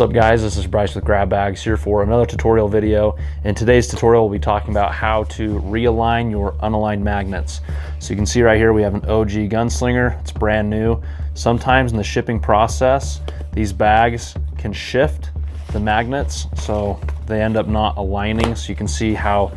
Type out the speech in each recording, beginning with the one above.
What's up guys, this is Bryce with Grab Bags here for another tutorial video. In today's tutorial we'll be talking about how to realign your unaligned magnets. So you can see right here we have an OG gunslinger, it's brand new. Sometimes in the shipping process these bags can shift the magnets so they end up not aligning. So you can see how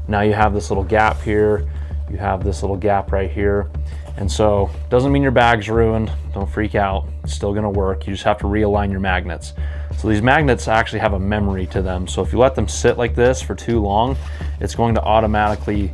now you have this little gap here, you have this little gap right here. And so doesn't mean your bag's ruined, don't freak out, it's still gonna work. You just have to realign your magnets. So these magnets actually have a memory to them. So if you let them sit like this for too long, it's going to automatically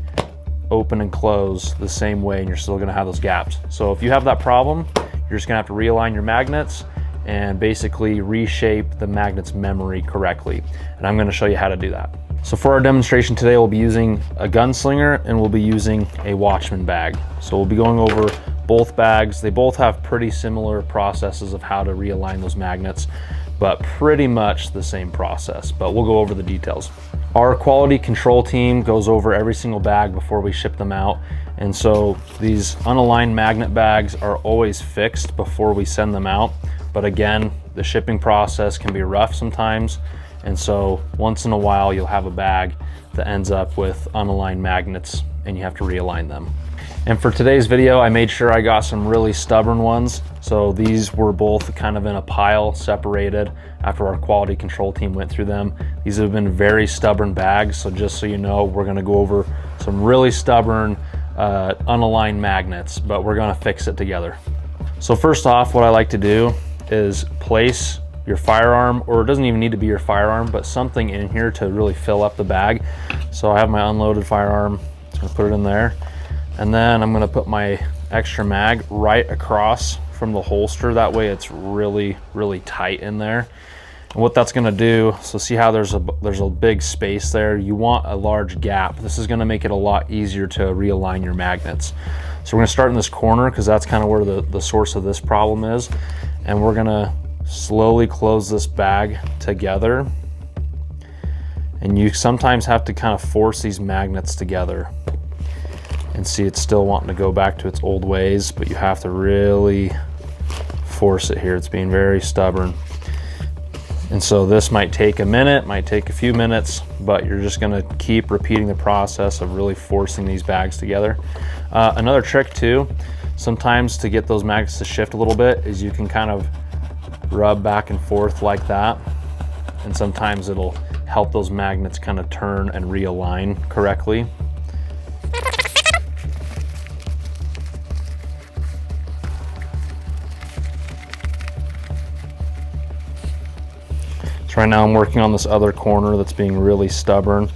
open and close the same way and you're still gonna have those gaps. So if you have that problem, you're just gonna have to realign your magnets and basically reshape the magnet's memory correctly. And I'm gonna show you how to do that. So for our demonstration today, we'll be using a gunslinger and we'll be using a Watchman bag. So we'll be going over both bags. They both have pretty similar processes of how to realign those magnets, but pretty much the same process, but we'll go over the details. Our quality control team goes over every single bag before we ship them out. And so these unaligned magnet bags are always fixed before we send them out. But again, the shipping process can be rough sometimes. And so once in a while, you'll have a bag that ends up with unaligned magnets and you have to realign them. And for today's video, I made sure I got some really stubborn ones. So these were both kind of in a pile, separated after our quality control team went through them. These have been very stubborn bags. So just so you know, we're gonna go over some really stubborn unaligned magnets, but we're gonna fix it together. So first off, what I like to do is place your firearm, or it doesn't even need to be your firearm, but something in here to really fill up the bag. So I have my unloaded firearm, I'm gonna put it in there. And then I'm gonna put my extra mag right across from the holster. That way it's really, really tight in there. And what that's gonna do, so see how there's a big space there? You want a large gap. This is gonna make it a lot easier to realign your magnets. So we're gonna start in this corner because that's kind of where the source of this problem is. And we're gonna slowly close this bag together. And you sometimes have to kind of force these magnets together. And see, it's still wanting to go back to its old ways, but you have to really force it here. It's being very stubborn. And so this might take a minute, might take a few minutes, but you're just gonna keep repeating the process of really forcing these bags together. Another trick too, sometimes to get those magnets to shift a little bit, is you can kind of rub back and forth like that. And sometimes it'll help those magnets kind of turn and realign correctly. So right now I'm working on this other corner that's being really stubborn.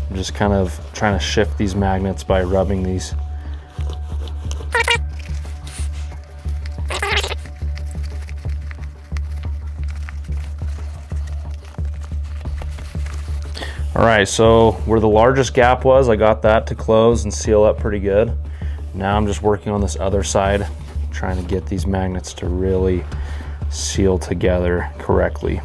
I'm just kind of trying to shift these magnets by rubbing these. All right, so where the largest gap was, I got that to close and seal up pretty good. Now I'm just working on this other side, trying to get these magnets to really seal together correctly.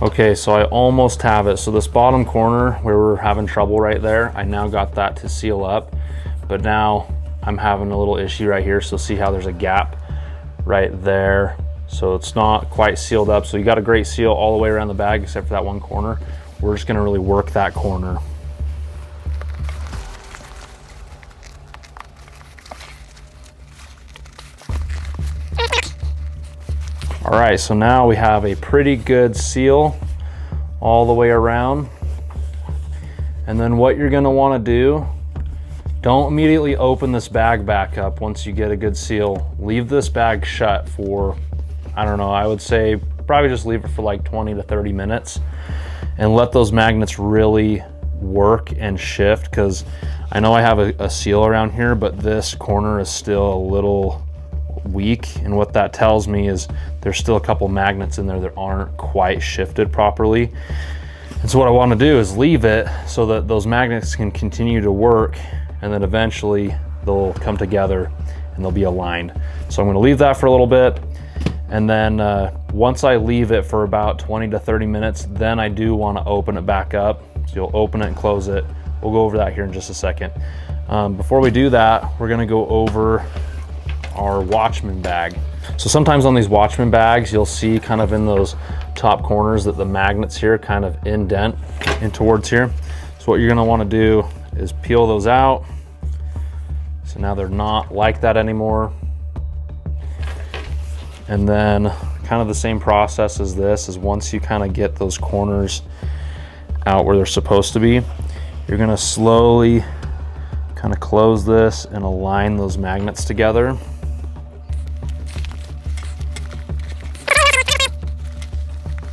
Okay, so I almost have it. So this bottom corner where we're having trouble right there, I now got that to seal up, but now I'm having a little issue right here. So see how there's a gap right there. So it's not quite sealed up. So you got a great seal all the way around the bag except for that one corner. We're just gonna really work that corner. All right, so now we have a pretty good seal all the way around. And then what you're gonna wanna do, don't immediately open this bag back up once you get a good seal. Leave this bag shut for, I don't know, I would say probably just leave it for like 20 to 30 minutes and let those magnets really work and shift, because I know I have a seal around here, but this corner is still a little weak, and what that tells me is there's still a couple magnets in there that aren't quite shifted properly. And so what I want to do is leave it so that those magnets can continue to work, and then eventually they'll come together and they'll be aligned. So I'm going to leave that for a little bit, and then once I leave it for about 20 to 30 minutes, then I do want to open it back up. So you'll open it and close it, we'll go over that here in just a second. Before we do that, we're gonna go over our Watchman bag. So sometimes on these Watchman bags, you'll see kind of in those top corners that the magnets here kind of indent in towards here. So what you're gonna wanna do is peel those out. So now they're not like that anymore. And then kind of the same process as this is once you kind of get those corners out where they're supposed to be, you're gonna slowly kind of close this and align those magnets together.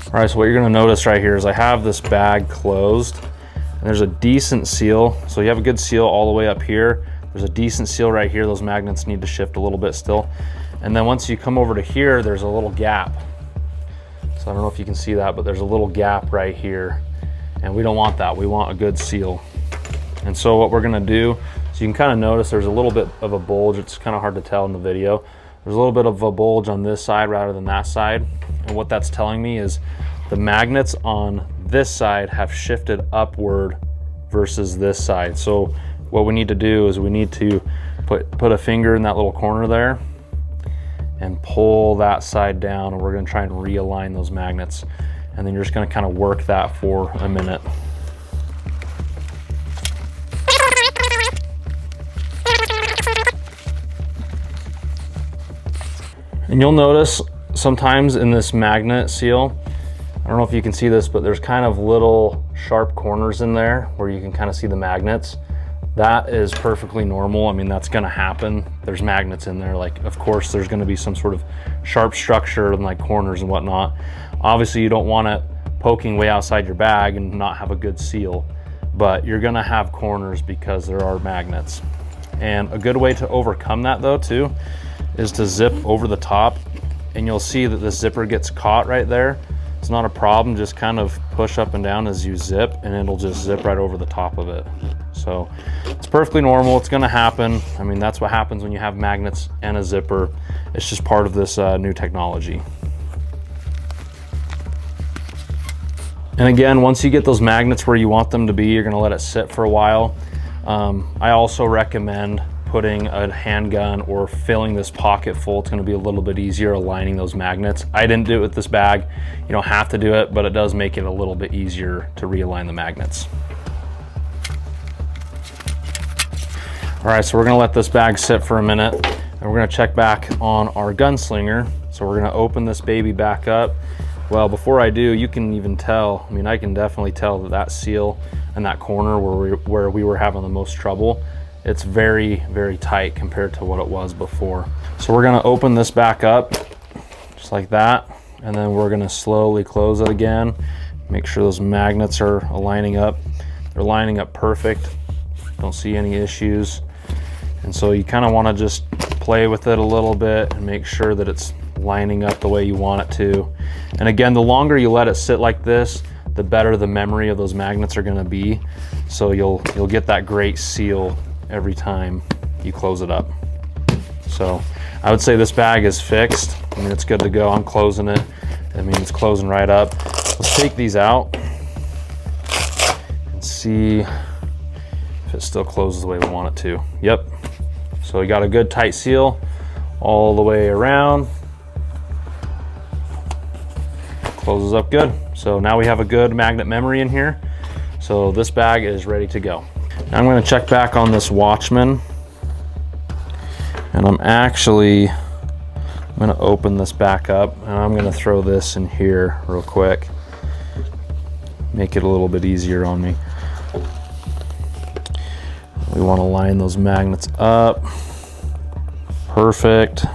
All right, so what you're gonna notice right here is I have this bag closed and there's a decent seal. So you have a good seal all the way up here. There's a decent seal right here. Those magnets need to shift a little bit still. And then once you come over to here, there's a little gap. So I don't know if you can see that, but there's a little gap right here. And we don't want that. We want a good seal. And so what we're gonna do, so you can kind of notice there's a little bit of a bulge. It's kind of hard to tell in the video. There's a little bit of a bulge on this side rather than that side. And what that's telling me is the magnets on this side have shifted upward versus this side. So what we need to do is we need to put a finger in that little corner there and pull that side down, and we're gonna try and realign those magnets. And then you're just gonna kind of work that for a minute. And you'll notice sometimes in this magnet seal, I don't know if you can see this, but there's kind of little sharp corners in there where you can kind of see the magnets. That is perfectly normal. I mean, that's gonna happen. There's magnets in there. Like, of course, there's gonna be some sort of sharp structure and like corners and whatnot. Obviously, you don't want it poking way outside your bag and not have a good seal, but you're gonna have corners because there are magnets. And a good way to overcome that though too, is to zip over the top, and you'll see that the zipper gets caught right there. It's not a problem, just kind of push up and down as you zip and it'll just zip right over the top of it. So it's perfectly normal, it's gonna happen. I mean, that's what happens when you have magnets and a zipper. It's just part of this new technology. And again, once you get those magnets where you want them to be, you're gonna let it sit for a while. I also recommend putting a handgun or filling this pocket full. It's gonna be a little bit easier aligning those magnets. I didn't do it with this bag. You don't have to do it, but it does make it a little bit easier to realign the magnets. All right, so we're gonna let this bag sit for a minute and we're gonna check back on our gunslinger. So we're gonna open this baby back up. Well, before I do, you can even tell, I mean, I can definitely tell that that seal and that corner where we were having the most trouble, it's very, very tight compared to what it was before. So we're gonna open this back up just like that. And then we're gonna slowly close it again. Make sure those magnets are aligning up. They're lining up perfect. Don't see any issues. And so you kind of wanna just play with it a little bit and make sure that it's lining up the way you want it to. And again, the longer you let it sit like this, the better the memory of those magnets are gonna be. So you'll get that great seal every time you close it up. So I would say this bag is fixed. I mean, it's good to go. I'm closing it. I mean, it's closing right up. Let's take these out and see if it still closes the way we want it to. Yep. So we got a good tight seal all the way around. Closes up good. So now we have a good magnet memory in here. So this bag is ready to go. Now I'm going to check back on this Watchman, and I'm going to open this back up, and I'm going to throw this in here real quick, make it a little bit easier on me. We want to line those magnets up. Perfect.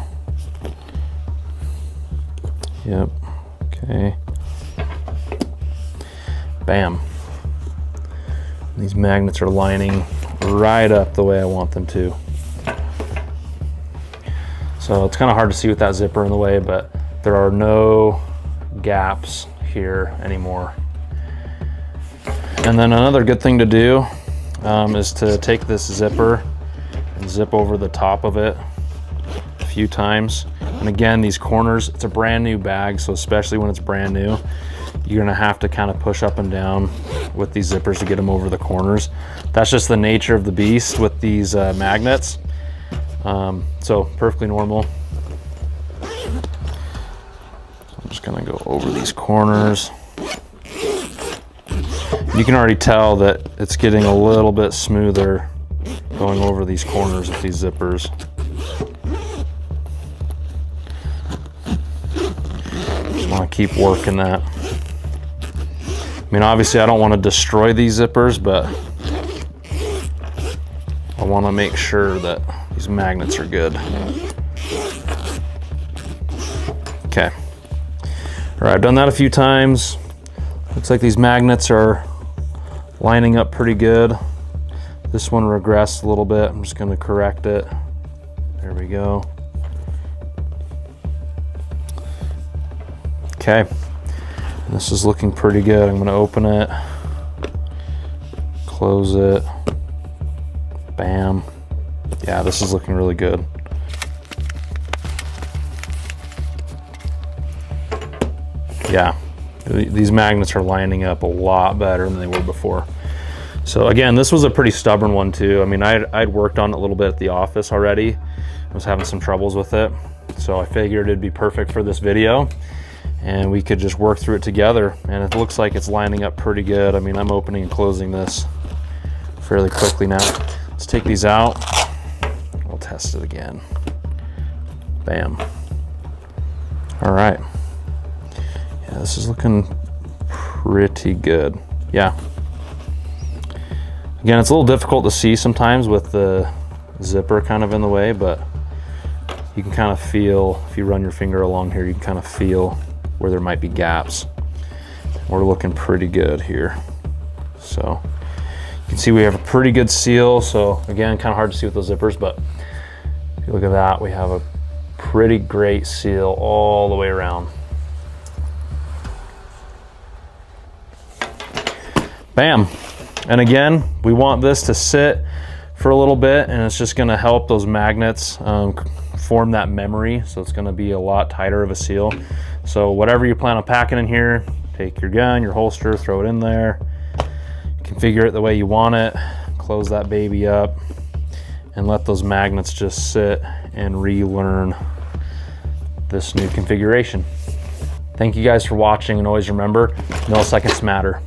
Yep. Okay. Bam. These magnets are lining right up the way I want them to. So it's kind of hard to see with that zipper in the way, but there are no gaps here anymore. And then another good thing to do is to take this zipper and zip over the top of it a few times. And again, these corners, it's a brand new bag, so especially when it's brand new, you're gonna have to kind of push up and down with these zippers to get them over the corners. That's just the nature of the beast with these magnets. So perfectly normal. I'm just gonna go over these corners. You can already tell that it's getting a little bit smoother going over these corners with these zippers. Just want to keep working that. I mean, obviously I don't want to destroy these zippers, but I want to make sure that these magnets are good. Okay. All right, I've done that a few times. Looks like these magnets are lining up pretty good. This one regressed a little bit. I'm just gonna correct it. There we go. Okay, this is looking pretty good. I'm gonna open it, close it, bam. Yeah, this is looking really good. Yeah, these magnets are lining up a lot better than they were before. So again, this was a pretty stubborn one too. I mean, I'd worked on it a little bit at the office already. I was having some troubles with it. So I figured it'd be perfect for this video and we could just work through it together. And it looks like it's lining up pretty good. I mean, I'm opening and closing this fairly quickly now. Let's take these out. We'll test it again. Bam. All right. Yeah, this is looking pretty good. Yeah. Again, it's a little difficult to see sometimes with the zipper kind of in the way, but you can kind of feel, if you run your finger along here, you can kind of feel where there might be gaps. We're looking pretty good here. So you can see we have a pretty good seal. So again, kind of hard to see with those zippers, but if you look at that, we have a pretty great seal all the way around. Bam. And again, we want this to sit for a little bit, and it's just gonna help those magnets form that memory. So it's gonna be a lot tighter of a seal. So whatever you plan on packing in here, take your gun, your holster, throw it in there, configure it the way you want it, close that baby up, and let those magnets just sit and relearn this new configuration. Thank you guys for watching, and always remember, milliseconds matter.